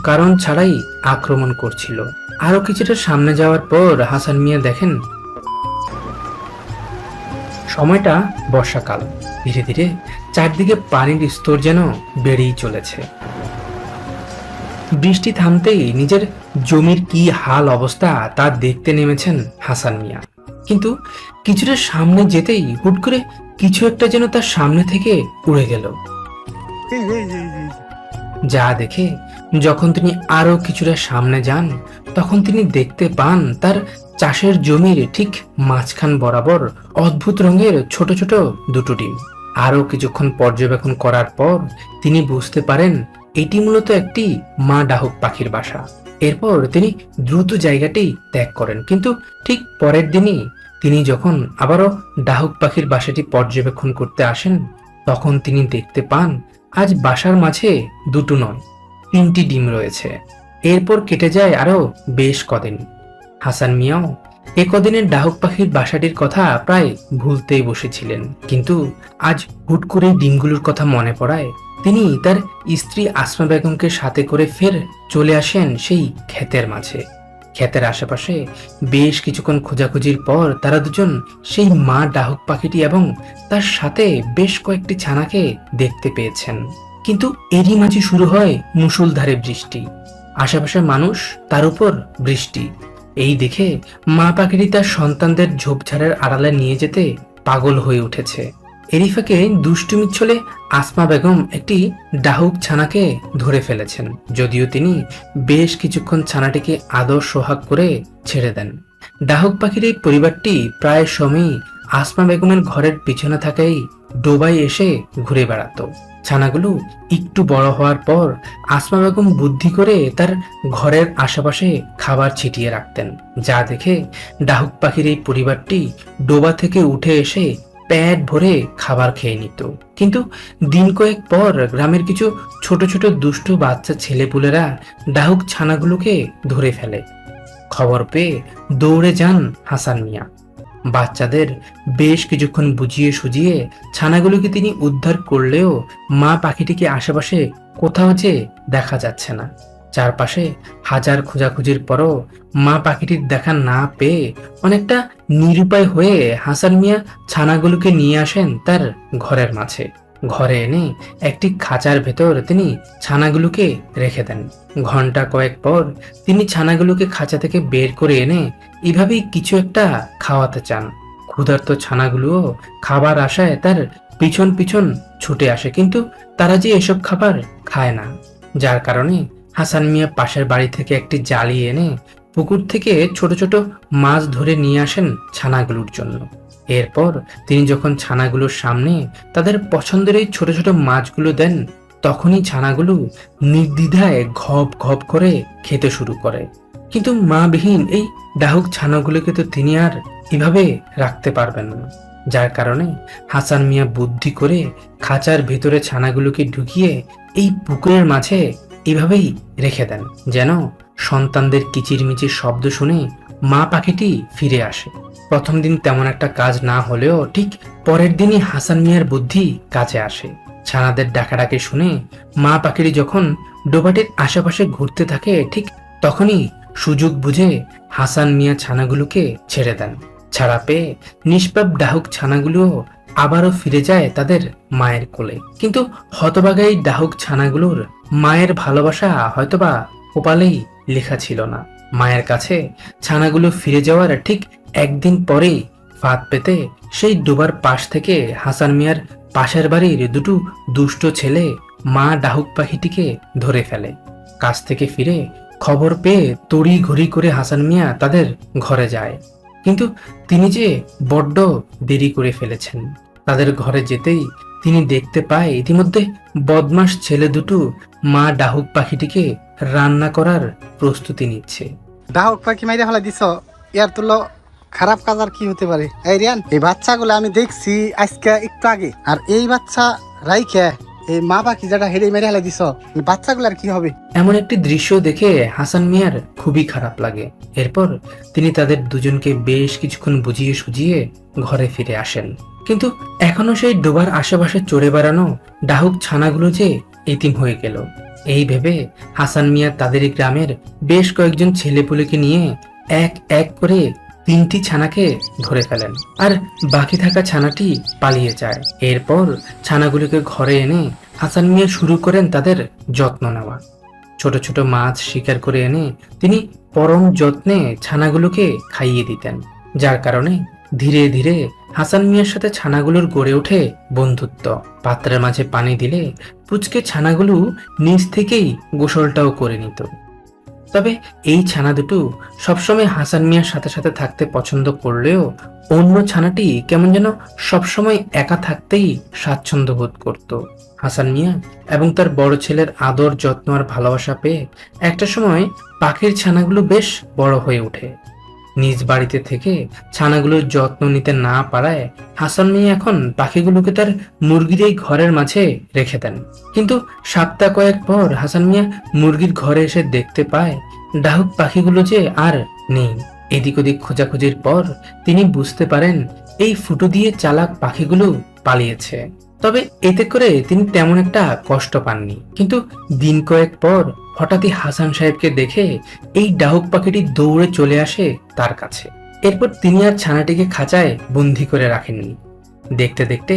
কারণ ছাড়াই আক্রমণ করছিল। আরো কিছুটা সামনে যাওয়ার পর হাসান মিয়া দেখেন সময়টা বর্ষাকাল। ধীরে ধীরে চারদিকে পানির স্তর যেন বেড়েই চলেছে। বৃষ্টি থামতেই নিজের জমির কি হাল অবস্থা তা দেখতে নেমেছেন হাসান মিয়া। কিন্তু কিছুটা সামনে যেতেই হুট করে কিছু একটা যেন তার সামনে থেকে উড়ে গেল। যা দেখে যখন তিনি আরো কিছুটা সামনে যান তখন তিনি দেখতে পান তার চাষের জমির ঠিক মাঝখান বরাবর অদ্ভুত রঙের ছোট ছোট দুটো ডিম। আরো কিছুক্ষণ পর্যবেক্ষণ করার পর তিনি বুঝতে পারেন এটি মূলত একটি মা ডাহুক পাখির বাসা। এরপর তিনি দ্রুত জায়গাটি ত্যাগ করেন। কিন্তু ঠিক পরের দিনই তিনি যখন আবারও ডাহুক পাখির বাসাটি পর্যবেক্ষণ করতে আসেন তখন তিনি দেখতে পান আজ বাসার মাঝে দুটো নয়, 3টি ডিম রয়েছে। এরপর কেটে যায় আরো বেশ কদিন। হাসান মিয়াও এ কদিনের ডাহুক পাখির বাসাটির কথা প্রায় ভুলতেই বসেছিলেন। কিন্তু আজ হুট করে ডিমগুলোর কথা মনে পড়ায় তিনি তার স্ত্রী আসমা বেগমকে সাথে করে ফের চলে আসেন সেই ক্ষেতের মাঝে। ক্ষেতের আশেপাশে বেশ কিছুক্ষণ খোঁজাখুঁজির পর তারা দুজন সেই মা ডাহুক পাখিটি এবং তার সাথে বেশ কয়েকটি ছানাকে দেখতে পেয়েছেন। কিন্তু এরই মাঝে শুরু হয় মুষলধারে বৃষ্টি। আশেপাশের মানুষ, তার উপর বৃষ্টি। এই দেখে মা পাখিটি তার সন্তানদের ঝোপঝাড়ের আড়ালে নিয়ে যেতে পাগল হয়ে উঠেছে। এরই ফাঁকে দুষ্টুমির ছলে আসমা বেগম একটি ডাহুক ছানাকে ধরে ফেলেছেন, যদিও তিনি বেশ কিছুক্ষণ ছানাটিকে আদর সোহাগ করে ছেড়ে দেন। ডাহুক পাখির এই পরিবারটি প্রায় সময়ই আসমা বেগমের ঘরের পিছনে থাকাই ডোবায় এসে ঘুরে বেড়াতো। ছানাগুলো একটু বড় হওয়ার পর আসমা বেগম বুদ্ধি করে তার ঘরের আশেপাশে খাবার ছিটিয়ে রাখতেন, যা দেখে ডাহুক পাখির এই পরিবারটি ডোবা থেকে উঠে এসে পেট ভরে খাবার খেয়ে নিত। কিন্তু দিন কয়েক পর গ্রামের কিছু ছোট ছোট দুষ্টু বাচ্চা ছেলেপুলেরা ডাহুক ছানাগুলোকে ধরে ফেলে। খবর পেয়ে দৌড়ে যান হাসান মিয়া। বাচ্চাদের বেশ কিছুক্ষণ বুঝিয়ে সুজিয়ে ছানাগুলোকে তিনি উদ্ধার করলেও মা পাখিটিকে আশেপাশে কোথাও যে দেখা যাচ্ছে না। চারপাশে হাজার খোঁজাখুঁজির পরও মা পাখিটির দেখা না পেয়ে অনেকটা নিরুপায় হয়ে হাসান মিয়া ছানাগুলোকে নিয়ে আসেন তার ঘরের মাঝে। ঘরে এনে একটি খাঁচার ভেতর তিনি ছানাগুলোকে রেখে দেন। ঘন্টা কয়েক পর তিনি ছানাগুলোকে খাঁচা থেকে বের করে এনে এভাবেই কিছু একটা খাওয়াতে চান। ক্ষুধার্ত ছানাগুলোও খাবার আশায় তার পিছন পিছন ছুটে আসে, কিন্তু তারা যে এসব খাবার খায় না। যার কারণে হাসান মিয়া পাশের বাড়ি থেকে একটি জালি এনে পুকুর থেকে ছোট ছোট মাছ ধরে নিয়ে আসেন ছানাগুলোর জন্য। এরপর তিনি যখন ছানাগুলোর সামনে তাদের পছন্দের এই ছোট ছোট মাছগুলো দেন তখনই ছানাগুলো নির্দ্বিধায় ঘপ ঘপ করে খেতে শুরু করে। কিন্তু মা বিহীন এই ডাহুক ছানাগুলোকে তো তিনি আর এভাবে রাখতে পারবেন না। যার কারণে হাসান মিয়া বুদ্ধি করে খাঁচার ভেতরে ছানাগুলোকে ঢুকিয়ে এই পুকুরের মাঝে এভাবেই রেখে দেন, যেন সন্তানদের কিচিরমিচির শব্দ শুনে মা পাখিটি ফিরে আসে। প্রথম দিন তেমন একটা কাজ না হলেও ঠিক পরের দিনই হাসান মিয়ার বুদ্ধি কাজে আসে। ছানাদের ডাকাডাকি শুনে মা পাখিটি যখন ডোবাটির আশেপাশে ঘুরতে থাকে ঠিক তখনই সুযোগ বুঝে হাসান মিয়া ছানাগুলোকে ছেড়ে দেন। ছাড়া পেয়ে নিষ্পাপ ডাহুক ছানাগুলো আবারও ফিরে যায় তাদের মায়ের কোলে। কিন্তু হতভাগা এই ডাহুক ছানাগুলোর মায়ের ভালোবাসা হয়তোবা কপালেই লেখা ছিল না। মায়ের কাছে ছানাগুলো ফিরে যাওয়ার ঠিক একদিন পরেই ফাঁদ পেতে সেই ডোবার পাশ থেকে হাসান মিয়ার পাশের বাড়ির দুটো দুষ্ট ছেলে মা ডাহুক পাখিটিকে ধরে ফেলে। কাজ থেকে ফিরে খবর পেয়ে তড়ি ঘড়ি করে হাসান মিয়া তাদের ঘরে যায়, কিন্তু তিনি যে বড্ড দেরি করে ফেলেছেন। তাদের ঘরে যেতেই তিনি দেখতে পায় ইতিমধ্যে বদমাস ছেলে দুটো মা ডাহুক পাখিটিকে রান্না করার প্রস্তুতি নিচ্ছে। ডাহুক পাখি মাইরে ফেলা দিছ, ইয়ার তুলো খারাপ কাজ আর কি হতে পারে? এই রিয়ান, এই বাচ্চাগুলো আমি দেখছি আজকে একটু আগে, আর এই বাচ্চা রাইখে এই মা পাখি যেটা হেরে মেরে ফেলা দিছ, এই বাচ্চাগুলো আর কি হবে? এমন একটি দৃশ্য দেখে হাসান মিয়ার খুবই খারাপ লাগে। এরপর তিনি তাদের দুজনকে বেশ কিছুক্ষণ বুঝিয়ে সুঝিয়ে ঘরে ফিরে আসেন। কিন্তু এখনো সেই ডোবার আশেপাশে চড়ে বেড়ানো ডাহুক ছানাগুলো যে এতিম হয়ে গেল। এই ভেবে হাসান মিয়া তাদের গ্রামের বেশ কয়েকজন ছেলেপুলেকে নিয়ে এক এক করে 3টি ছানাকে ধরে ফেলেন, আর বাকি থাকা ছানাটি পালিয়ে যায়। এরপর ছানাগুলোকে ঘরে এনে হাসান মিয়া শুরু করেন তাদের যত্ন নেওয়া। ছোট ছোট মাছ শিকার করে এনে তিনি পরম যত্নে ছানাগুলোকে খাইয়ে দিতেন, যার কারণে ধীরে ধীরে হাসান মিয়ার সাথে ছানাগুলোর গড়ে ওঠে বন্ধুত্ব। পাত্রের মাঝে পানি দিলে পুচকে ছানাগুলো নিজ থেকেই গোসলটাও করে নিত। তবে এই ছানা দুটো সবসময় হাসান মিয়ার সাথে সাথে থাকতে পছন্দ করলেও অন্য ছানাটি কেমন যেন সবসময় একা থাকতেই স্বাচ্ছন্দ্য বোধ করত। হাসান মিয়া এবং তার বড় ছেলের আদর যত্ন আর ভালোবাসা পেয়ে একটা সময় পাখির ছানাগুলো বেশ বড় হয়ে ওঠে। নিজ বাড়িতে থেকে ছানাগুলোর যত্ন নিতে না পারায় হাসান মিয়া এখন পাখিগুলোকে তার মুরগির ঘরের মাঝে রেখে দেন। কিন্তু সপ্তাহ কয়েক পর হাসান মিয়া মুরগির ঘরে এসে দেখতে পায় ডাহুক পাখিগুলো যে আর নেই। এদিক ওদিক খোঁজাখুঁজির পর তিনি বুঝতে পারেন এই ফুটো দিয়ে চালাক পাখিগুলো পালিয়েছে। তবে এতে করে তিনি তেমন একটা কষ্ট পাননি। কিন্তু দিন কয়েক পর হঠাৎই হাসান সাহেবকে দেখে এই ডাহুক পাখিটি দৌড়ে চলে আসে তার কাছে। এরপর তিনি আর ছানাটিকে খাঁচায় বন্দি করে রাখেননি। দেখতে দেখতে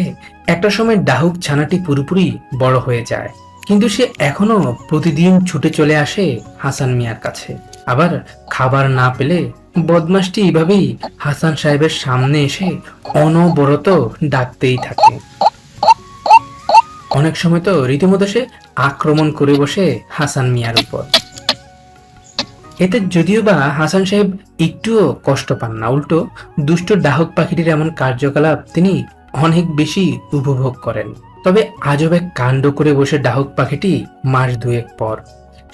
একটা সময় ডাহুক ছানাটি পুরোপুরি বড় হয়ে যায়, কিন্তু সে এখনো প্রতিদিন ছুটে চলে আসে হাসান মিয়ার কাছে। আবার খাবার না পেলে বদমাসটি এইভাবেই হাসান সাহেবের সামনে এসে অনবরত ডাকতেই থাকে। অনেক সময় তো রীতিমতো সে আক্রমণ করে বসে হাসান মিয়ার উপর। এতে যদিও বা হাসান সাহেব একটুও কষ্ট পান না, উল্টো দুষ্ট ডাহক পাখিটির এমন কার্যকলাপ তিনি অনেক বেশি উপভোগ করেন। তবে আজব এক কাণ্ড করে বসে ডাহক পাখিটি মাস 2 পর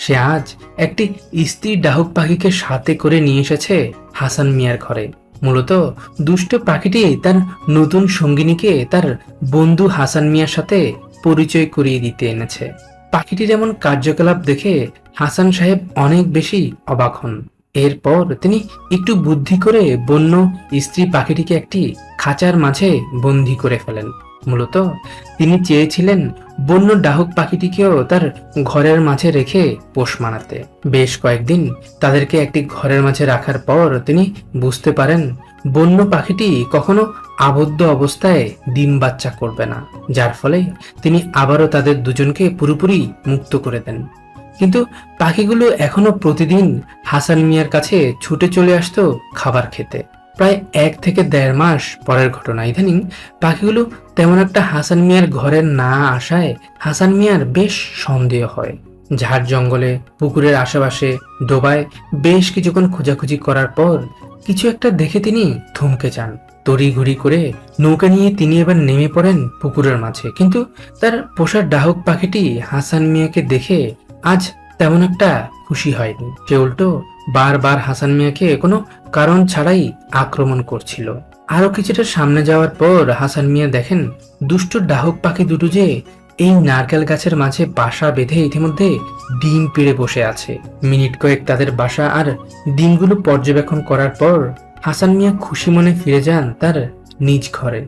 সে আজ একটি স্ত্রী ডাহক পাখিকে সাথে করে নিয়ে এসেছে হাসান মিয়ার ঘরে। মূলত দুষ্ট পাখিটি তার নতুন সঙ্গিনীকে তার বন্ধু হাসান মিয়ার সাথে পরিচয় করিয়ে দিতে এনেছে। পাখিটির এমন কার্যকলাপ দেখে হাসান সাহেব অনেক বেশি অবাক হন। এরপর তিনি একটু বুদ্ধি করে বন্য স্ত্রী পাখিটিকে একটি খাঁচার মাঝে বন্দি করে ফেলেন। মূলত তিনি চেয়েছিলেন বন্য ডাহুক পাখিটিকেও তার ঘরের মাঝে রেখে পোষ মানাতে। বেশ কয়েকদিন তাদেরকে একটি ঘরের মাঝে রাখার পর তিনি বুঝতে পারেন বন্য পাখিটি কখনো আবদ্ধ অবস্থায় ডিম বাচ্চা করবে না, যার ফলে তিনি আবারও তাদের দুজনকে পুরোপুরি মুক্ত করে দেন। কিন্তু পাখিগুলো এখনো প্রতিদিন হাসান মিয়ার কাছে ছুটে চলে আসতো খাবার খেতে। প্রায় 1 থেকে 1.5 মাস পরের ঘটনা। ইদানিং পাখিগুলো তেমন একটা হাসান মিয়ার ঘরে না আসায় হাসান মিয়ার বেশ সন্দেহ হয়। ঝাড় জঙ্গলে, পুকুরের আশেপাশে, ডোবায় বেশ কিছুক্ষণ খোঁজাখুঁজি করার পর কিছু একটা দেখে তিনি থমকে যান। তড়িঘড়ি করে নৌকা নিয়ে তিনি এবার নেমে পড়েন পুকুরের মাঝে। কিন্তু তার পোষা ডাহুক পাখিটি হাসান মিয়াকে দেখে আজ তেমন একটা খুশি হয়নি। সে উল্টো বারবার হাসান মিয়াকে কোনো কারণ ছাড়াই আক্রমণ করছিল। আরো কিছুটা সামনে যাওয়ার পর হাসান মিয়া দেখেন দুষ্ট ডাহুক পাখি দুটো যে এই নারকেল গাছের মাঝে বাসা বেঁধে ইতিমধ্যে ডিম পেড়ে বসে আছে। মিনিট কয়েক তাদের বাসা আর ডিমগুলো পর্যবেক্ষণ করার পর হাসান মিয়া খুশি মনে ফিরে যান তার নিজ ঘরে।